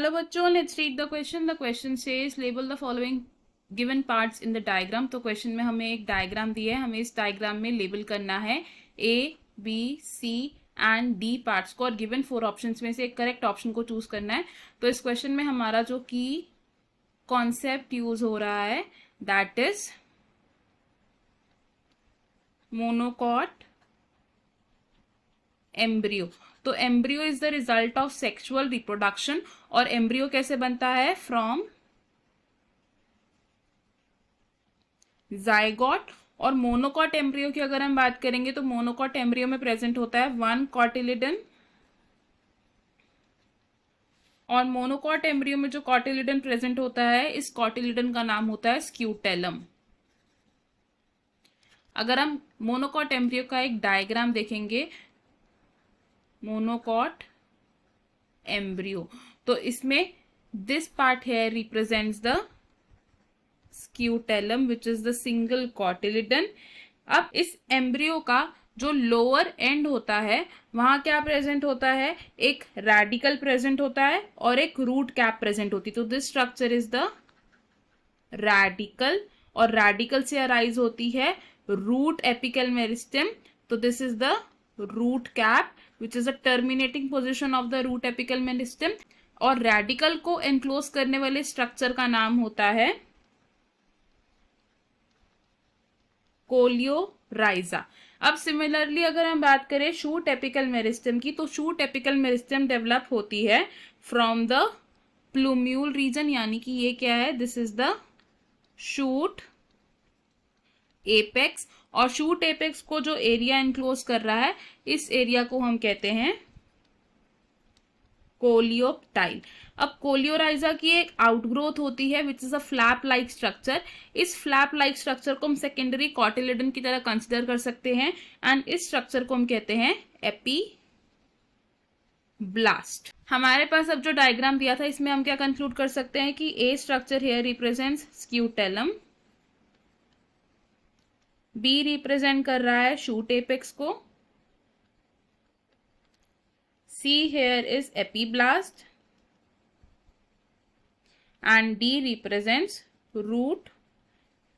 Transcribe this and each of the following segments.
Hello बच्चों, let's read the question. The question says label the following given parts in the diagram. तो question में हमें एक diagram दिया है, हमें इस डायग्राम में लेबल करना है A, B, C and D parts को और गिवन 4 ऑप्शंस में से एक करेक्ट ऑप्शन को चूज करना है. तो इस क्वेश्चन में हमारा जो की कॉन्सेप्ट यूज हो रहा है दैट इज मोनोकॉट एम्ब्रियो. तो embryo is the result of sexual reproduction. और एम्ब्रियो कैसे बनता है? From zygote. और मोनोकॉट एम्ब्रियो की अगर हम बात करेंगे तो मोनोकॉट एम्ब्रियो में प्रेजेंट होता है 1 कॉटिलिडन. और मोनोकॉट एम्ब्रियो में जो कॉटिलिडन प्रेजेंट होता है, इस कॉटिलिडन का नाम होता है स्क्यूटेलम. अगर हम मोनोकॉट एम्ब्रियो का एक डायग्राम देखेंगे, मोनोकॉट एम्ब्रियो, तो इसमें this part here represents the scutellum which is the single cotyledon. अब इस एम्ब्रियो का जो लोअर एंड होता है वहां क्या प्रेजेंट होता है? एक रेडिकल प्रेजेंट होता है और एक रूट कैप प्रेजेंट होती है. तो this structure is the radicle. और रेडिकल से अराइज होती है रूट एपिकल मेरिस्टेम. तो this is the root cap which is the terminating position of the root apical meristem. और रेडिकल को एनक्लोज करने वाले स्ट्रक्चर का नाम होता है कोलियोराइजा. अब सिमिलरली अगर हम बात करें शूट एपिकल मेरिस्टेम की, तो शूट एपिकल मेरिस्टेम डेवलप होती है फ्रॉम द प्लूम्यूल रीजन. यानी कि ये क्या है? This is the shoot apex. और शूट एपेक्स को जो एरिया एनक्लोज कर रहा है, इस एरिया को हम कहते हैं कोलियोप्टाइल. अब कोलियोराइजा की एक आउटग्रोथ होती है which is a flap like structure. इस फ्लैप लाइक स्ट्रक्चर को हम सेकेंडरी कॉटिलिडन की तरह कंसिडर कर सकते हैं एंड इस स्ट्रक्चर को हम कहते हैं एपीब्लास्ट. हमारे पास अब जो डायग्राम दिया था, इसमें हम क्या कंक्लूड कर सकते हैं कि A structure here represents scutellum, B represent कर रहा है शूट एपेक्स को, C here is epiblast and D represents root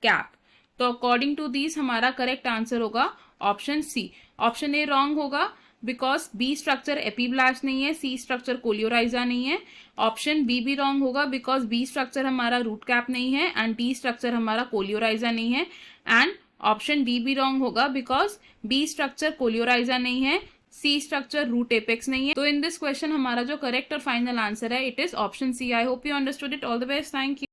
cap. तो अकॉर्डिंग टू दिस हमारा करेक्ट आंसर होगा option C. Option A wrong होगा बिकॉज बी स्ट्रक्चर एपीब्लास्ट नहीं है, सी स्ट्रक्चर कोलियोराइजा नहीं है. ऑप्शन बी भी रॉन्ग होगा बिकॉज बी स्ट्रक्चर हमारा रूट कैप नहीं है एंड डी स्ट्रक्चर हमारा कोलियोराइजा नहीं है. एंड ऑप्शन डी भी रॉन्ग होगा बिकॉज बी स्ट्रक्चर कोलियोराइजा नहीं है, सी स्ट्रक्चर रूट एपेक्स नहीं है. तो इन दिस क्वेश्चन हमारा जो करेक्ट और फाइनल आंसर है it is option C. I hope you understood it. All the best. Thank you.